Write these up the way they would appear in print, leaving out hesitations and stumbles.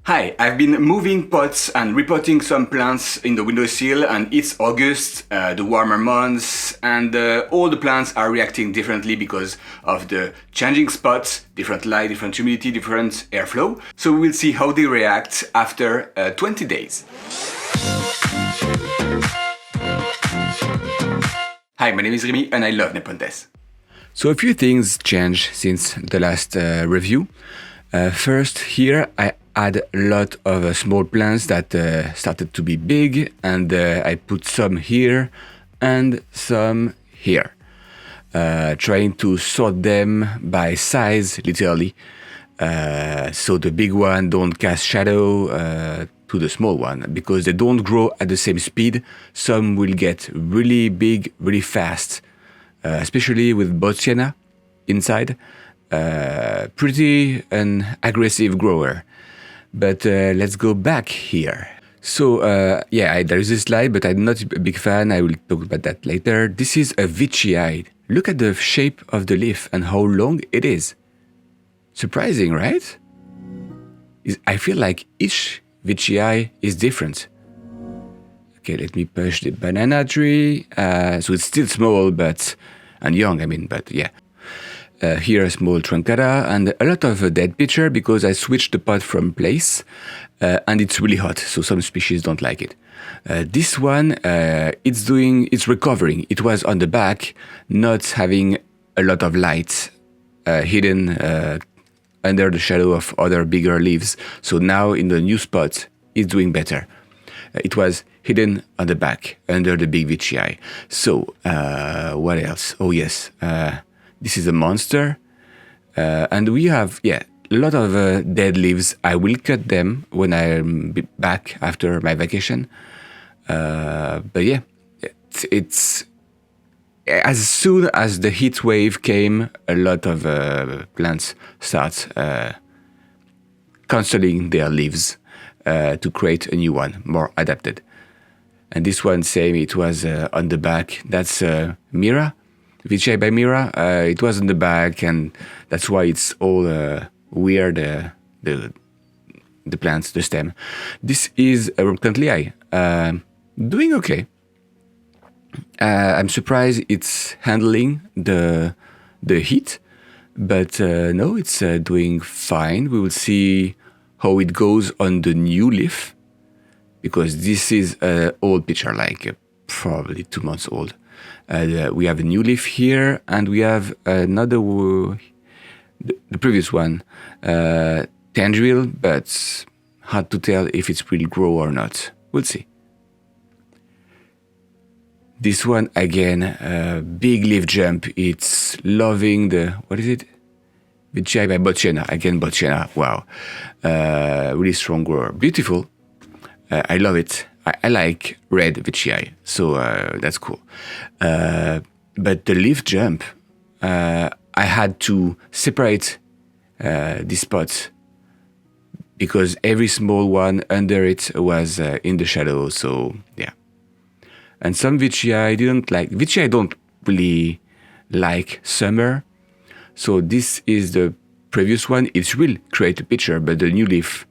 Hi, I've been moving pots and repotting some plants in the windowsill, and it's August, the warmer months, and all the plants are reacting differently because of the changing spots, different light, different humidity, different airflow. So we'll see how they react after 20 days. Hi, my name is Remy and I love Nepenthes. So a few things changed since the last review. First, here I had a lot of small plants that started to be big, and I put some here and some here, trying to sort them by size, literally, so the big one don't cast shadow to the small one, because they don't grow at the same speed. Some will get really big really fast, especially with Bottiana inside. Pretty an aggressive grower. But let's go back here. So yeah, there is a slide, but I'm not a big fan. I will talk about that later. This is a Veitchii. Look at the shape of the leaf and how long it is. Surprising, right? I feel like each Veitchii is different. Okay, let me push the banana tree. So it's still small, and young, I mean, but yeah. Here a small truncata and a lot of dead pitcher because I switched the pot from place, and it's really hot, so some species don't like it. This one, it's recovering. It was on the back, not having a lot of light hidden under the shadow of other bigger leaves. So now in the new spot, it's doing better. It was hidden on the back under the big Veitchii. So what else? Oh yes. This is a monster, and we have, yeah, a lot of dead leaves. I will cut them when I'm back after my vacation. But yeah, it's as soon as the heat wave came, a lot of plants start cancelling their leaves to create a new one, more adapted. And this one, same, it was on the back. That's Mira. Veitchii by Mira, it was in the back, and that's why it's all weird, the plants, the stem. This is a Repotted, doing okay. I'm surprised it's handling the heat, but no, it's doing fine. We will see how it goes on the new leaf, because this is an old picture, like probably 2 months old. We have a new leaf here, and we have another, the previous one, tendril, but hard to tell if it will grow or not. We'll see. This one again, big leaf jump. It's loving the, what is it? Veitchii by Bottiana. Again, Bottiana. Wow, really strong grower. Beautiful. I love it. I like red Veitchii, so that's cool. But the leaf jump, I had to separate these pots because every small one under it was in the shadow, so yeah. And some Veitchii didn't like, Veitchii don't really like summer, so this is the previous one. It will create a picture, but the new leaf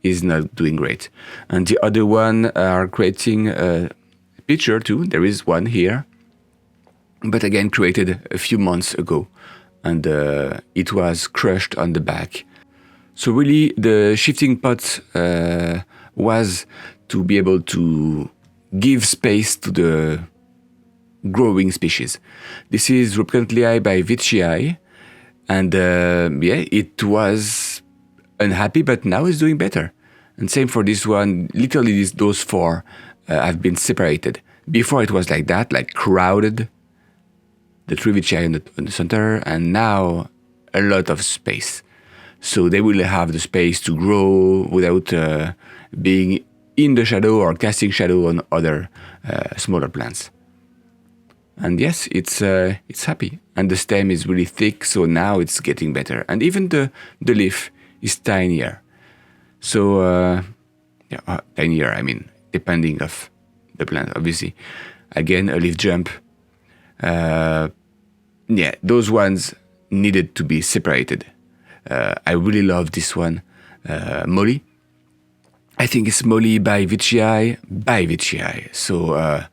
is not doing great. And the other one are creating a picture too. There is one here, but again created a few months ago, and it was crushed on the back. So really the shifting pot was to be able to give space to the growing species. This is Repotted by Veitchii, and yeah, it was unhappy, but now it's doing better. And same for this one. Literally, those four have been separated. Before it was like that, like crowded, the three Veitchii in the center, and now a lot of space. So they will have the space to grow without being in the shadow or casting shadow on other smaller plants. And yes, it's happy, and the stem is really thick, so now it's getting better. And even the leaf is tinier. So yeah, tinier, I mean, depending of the plant, obviously. Again, a leaf jump. Yeah, those ones needed to be separated. I really love this one, Molly. I think it's Molly by Vici. So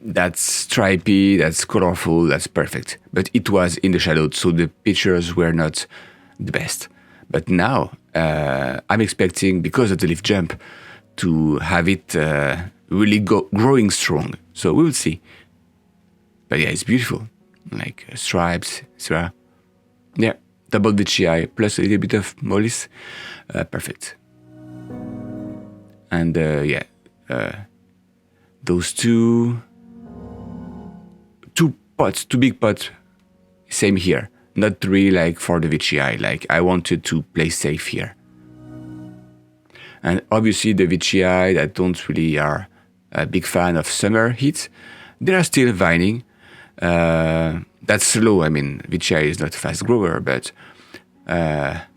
that's stripy, that's colorful, that's perfect. But it was in the shadow, so the pictures were not the best. But now I'm expecting, because of the leaf jump, to have it really growing strong. So we will see. But yeah, it's beautiful. Like stripes, etc. Yeah, double Vici plus a little bit of Mollis. Perfect. And yeah, those two pots, two big pots, same here. Not really like for the Vici. Like I wanted to play safe here. And obviously the Vici that don't really are a big fan of summer heat, they are still vining. That's slow. I mean, Vici is not a fast grower, but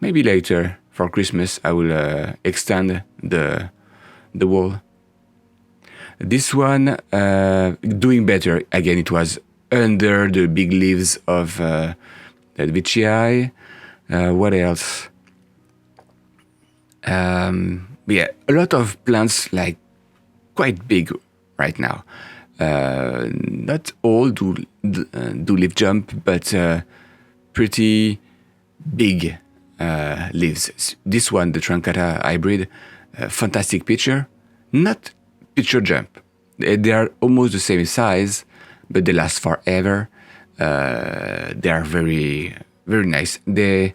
maybe later for Christmas I will extend the wall. This one doing better. Again, it was under the big leaves of that Vici. What else? Yeah, a lot of plants like quite big right now. Not all do leaf jump, but pretty big leaves. This one, the Truncata hybrid, fantastic picture. Not picture jump. They are almost the same size, but they last forever. They are very, very nice. They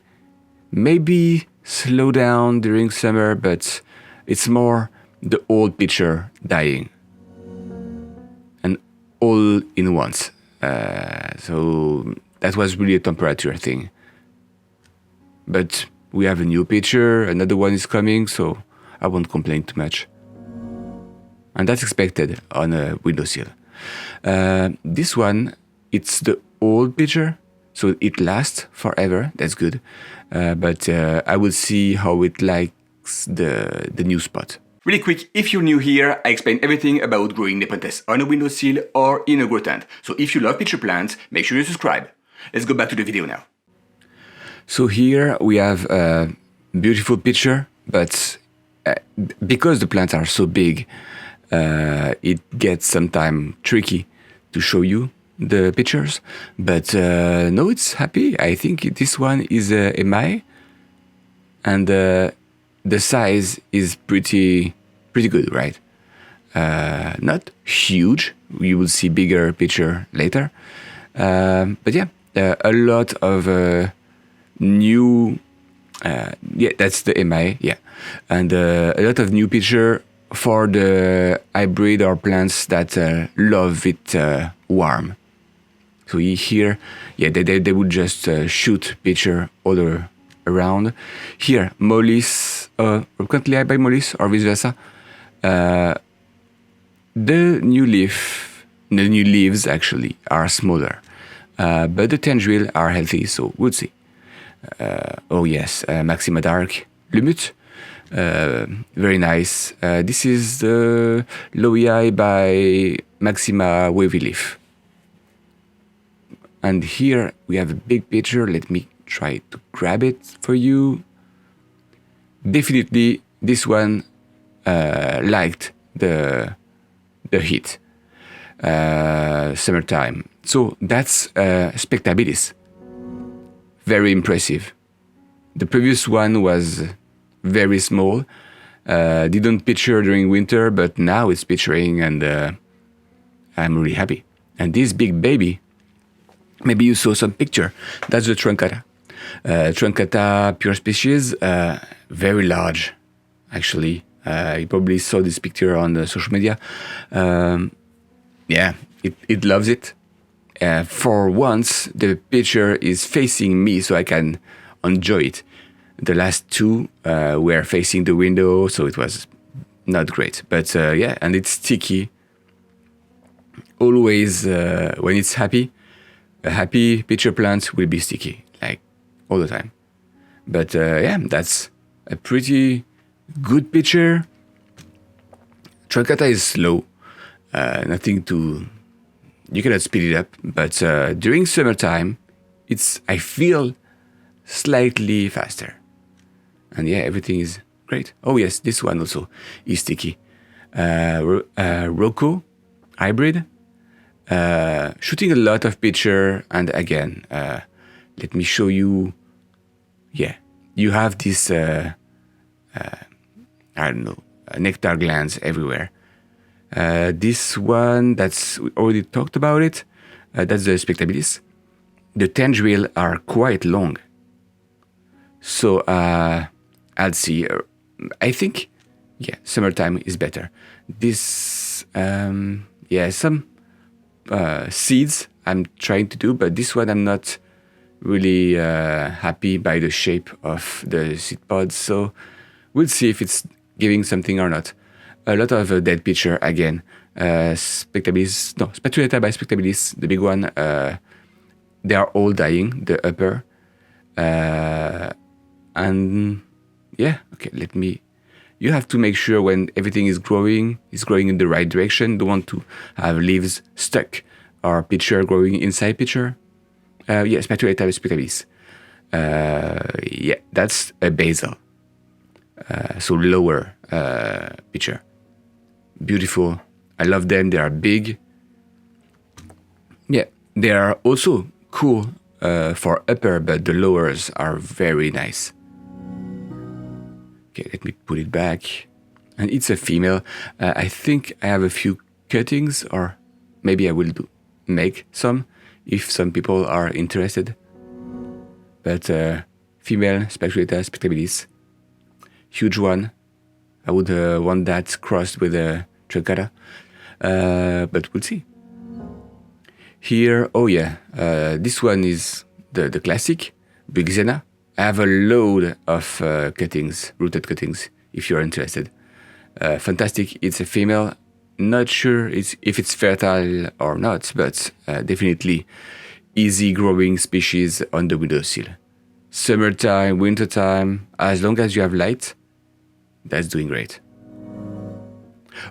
maybe slow down during summer, but it's more the old picture dying. And all in once. So that was really a temperature thing. But we have a new picture, another one is coming, so I won't complain too much. And that's expected on a windowsill. This one, it's the old picture, so it lasts forever. That's good. But I will see how it likes the new spot. Really quick, if you're new here, I explain everything about growing Nepenthes on a windowsill or in a grow tent. So if you love pitcher plants, make sure you subscribe. Let's go back to the video now. So here we have a beautiful picture, but because the plants are so big, it gets sometimes tricky to show you the pictures. But no, it's happy. I think this one is MI, and the size is pretty good, right? Not huge. You will see bigger picture later. But yeah, a lot of new. Yeah, that's the MI. Yeah, and a lot of new picture for the hybrid or plants that love it warm. So here, yeah, they would just shoot picture all around. Here, Mollis, currently I buy Mollis or vice versa. The new leaves actually are smaller, but the tendrils are healthy, so we'll see. Oh yes, Maxima Dark, Lumut. Very nice. This is the Loei by Maxima Wavy Leaf. And here we have a big picture. Let me try to grab it for you. Definitely this one liked the heat. Summertime. So that's Spectabilis. Very impressive. The previous one was very small. Didn't picture during winter, but now it's picturing, and I'm really happy. And this big baby, maybe you saw some picture. That's the Truncata. Truncata pure species, very large, actually. You probably saw this picture on the social media. Yeah, it loves it. For once, the picture is facing me, so I can enjoy it. The last two were facing the window, so it was not great. But yeah, and it's sticky. Always, when it's happy, a happy pitcher plant will be sticky, like all the time. But yeah, that's a pretty good pitcher. Truncata is slow, nothing to. You cannot speed it up, but during summertime, I feel slightly faster. And yeah, everything is great. Oh yes, this one also is sticky. Rocco hybrid, shooting a lot of picture, and again, let me show you. Yeah, you have this. I don't know, nectar glands everywhere. This one, we already talked about it. That's the spectabilis. The tendrils are quite long. So I'll see. I think, yeah, summertime is better. This, yeah, some seeds I'm trying to do, but this one I'm not really happy by the shape of the seed pods. So we'll see if it's giving something or not. A lot of dead picture again. Spectabilis, no, Spatulata by Spectabilis, the big one. They are all dying, the upper. And yeah, okay, you have to make sure when everything is growing in the right direction. Don't want to have leaves stuck or pitcher growing inside pitcher. Yeah, Spatulata Spectabilis. Yeah, that's a basil. So lower pitcher. Beautiful. I love them. They are big. Yeah, they are also cool for upper, but the lowers are very nice. Okay, let me put it back. And it's a female. I think I have a few cuttings, or maybe I will make some if some people are interested. But female Spatulata Spectabilis, huge one. I would want that crossed with a Truncata, but we'll see. Here, oh yeah, this one is the classic, Big Xena. I have a load of cuttings, rooted cuttings, if you're interested. Fantastic, it's a female. Not sure if it's fertile or not, but definitely easy growing species on the windowsill. Summertime, wintertime, as long as you have light, that's doing great.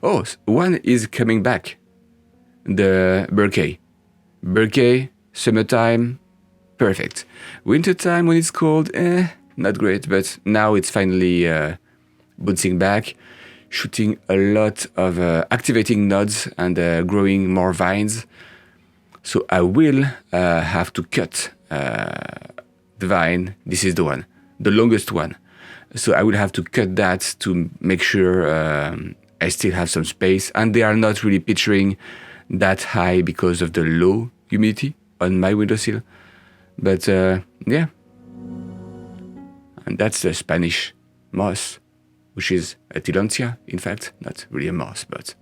Oh, one is coming back. The Burkey. Burkey, summertime, perfect. Wintertime when it's cold, not great, but now it's finally bouncing back, shooting a lot of activating nodes and growing more vines. So I will have to cut the vine. This is the one, the longest one. So I will have to cut that to make sure I still have some space. And they are not really picturing that high because of the low humidity on my windowsill. But yeah. And that's the Spanish moss, which is a Tillandsia, in fact. Not really a moss, but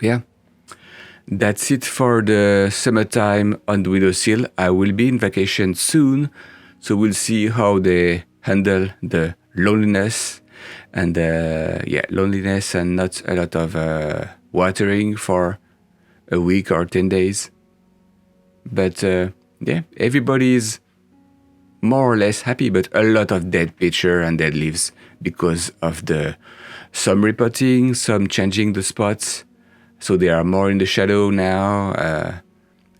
yeah. That's it for the summertime on the windowsill. I will be in vacation soon, so we'll see how they handle the loneliness and loneliness and not a lot of watering for a week or 10 days. But yeah, everybody is more or less happy, but a lot of dead picture and dead leaves because of some repotting, some changing the spots. So they are more in the shadow now,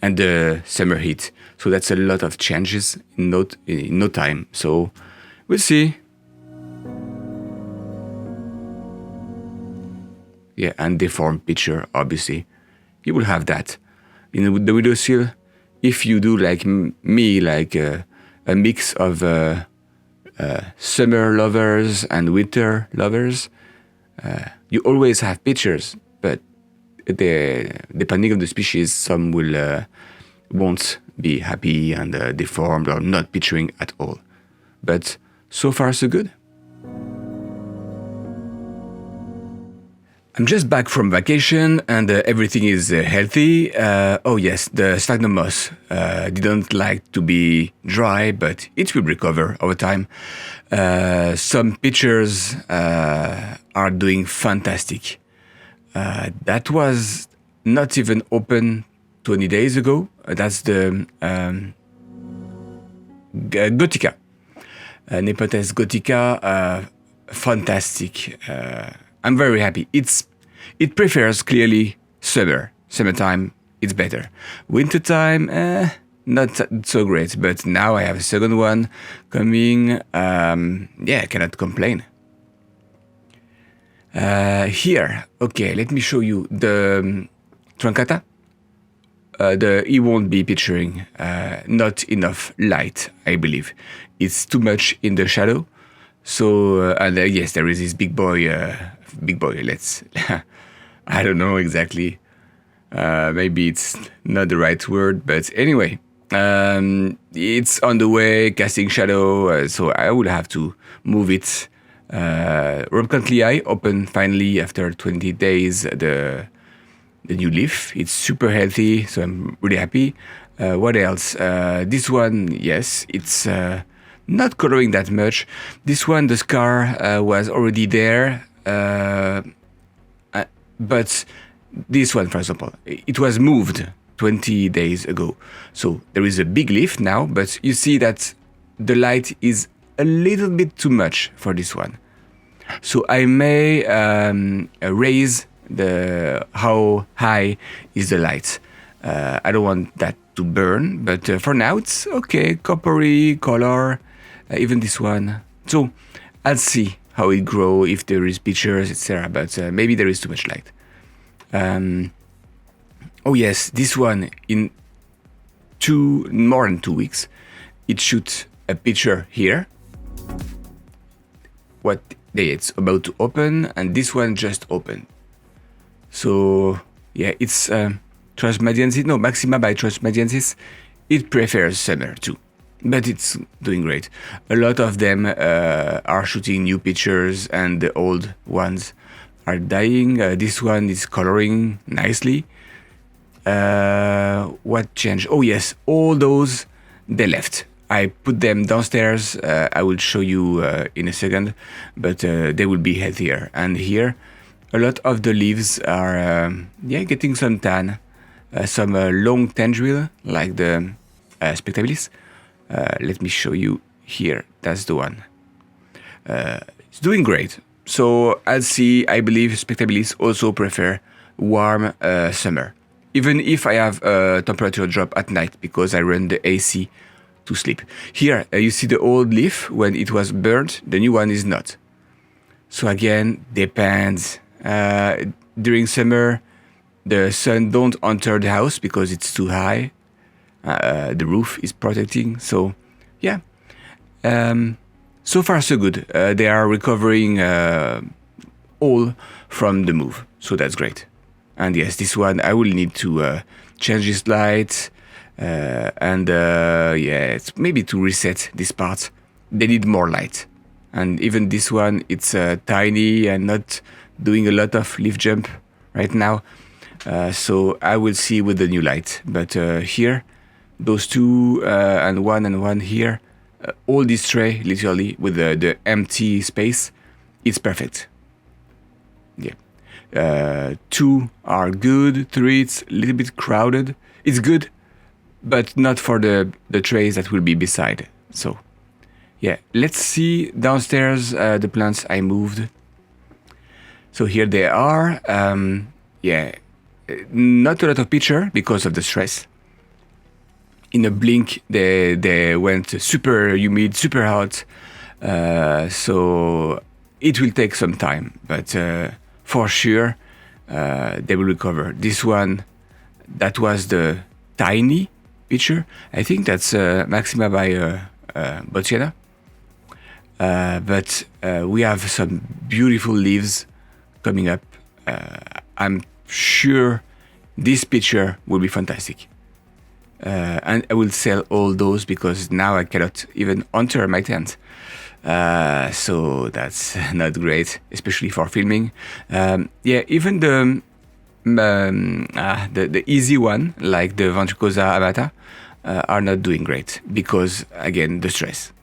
and the summer heat. So that's a lot of changes in no time. So we'll see. Yeah, and deformed picture, obviously. You will have that. In the windowsill, if you do like me, like a mix of summer lovers and winter lovers, you always have pictures, but depending on the species, some won't be happy and deformed or not picturing at all. But so far so good. I'm just back from vacation and everything is healthy. Oh yes, the sphagnum moss didn't like to be dry, but it will recover over time. Some pictures are doing fantastic. That was not even open 20 days ago. That's the Gothica. Nepenthes Gothica, fantastic. I'm very happy. It prefers clearly summertime. It's better. Wintertime, not so great, but now I have a second one coming. Yeah, I cannot complain. Here, okay, let me show you the truncata. It won't be picturing not enough light, I believe. It's too much in the shadow. So, and yes, there is this big boy, let's, I don't know exactly. Maybe it's not the right word, but anyway, it's on the way, casting shadow, so I will have to move it. Reluctantly, I open finally after 20 days the new leaf. It's super healthy, so I'm really happy. What else? This one, yes, it's not coloring that much. This one, the scar was already there, but this one, for example, it was moved 20 days ago. So there is a big leaf now, but you see that the light is a little bit too much for this one. So I may raise how high is the light. I don't want that to burn, but for now it's okay, coppery color, even this one. So I'll see how it grow, if there is pictures, etc. But maybe there is too much light. Oh yes, this one in more than 2 weeks, it shoots a picture here. What day it's about to open, and this one just opened. So yeah, it's Transmediensis, no, Maxima by Transmediensis. It prefers summer too, but it's doing great. A lot of them are shooting new pictures, and the old ones are dying. This one is coloring nicely. What changed? Oh yes, all those, they left. I put them downstairs. I will show you in a second, but they will be healthier. And here, a lot of the leaves are getting some tan, some long tendril like the Spectabilis. Let me show you here. That's the one. It's doing great. So I'll see. I believe Spectabilis also prefer warm summer, even if I have a temperature drop at night because I run the AC to sleep. Here you see the old leaf when it was burnt. The new one is not. So again, depends. During summer, the sun don't enter the house because it's too high. The roof is protecting. So yeah, so far so good. They are recovering all from the move, so that's great. And yes, this one I will need to change this light, and it's maybe to reset this part. They need more light, and even this one, it's tiny and not doing a lot of leaf jump right now. So I will see with the new light. But here, those two and one here, all this tray literally with the empty space, it's perfect. Yeah. 2 are good, 3 it's a little bit crowded. It's good, but not for the trays that will be beside. So yeah, let's see downstairs the plants I moved. So here they are. Not a lot of picture because of the stress. In a blink, they went super humid, super hot. So it will take some time, but for sure they will recover. This one, that was the tiny picture. I think that's Maxima by Bocciana. But we have some beautiful leaves coming up. I'm sure this picture will be fantastic. And I will sell all those because now I cannot even enter my tent. So that's not great, especially for filming. Even the easy one, like the Ventricosa amata, are not doing great because, again, the stress.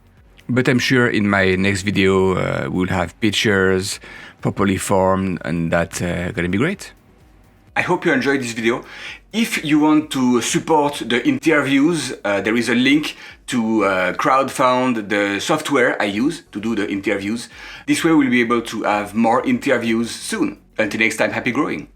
But I'm sure in my next video we'll have pictures properly formed, and that's gonna be great. I hope you enjoyed this video. If you want to support the interviews, there is a link to crowdfund the software I use to do the interviews. This way we'll be able to have more interviews soon. Until next time, happy growing!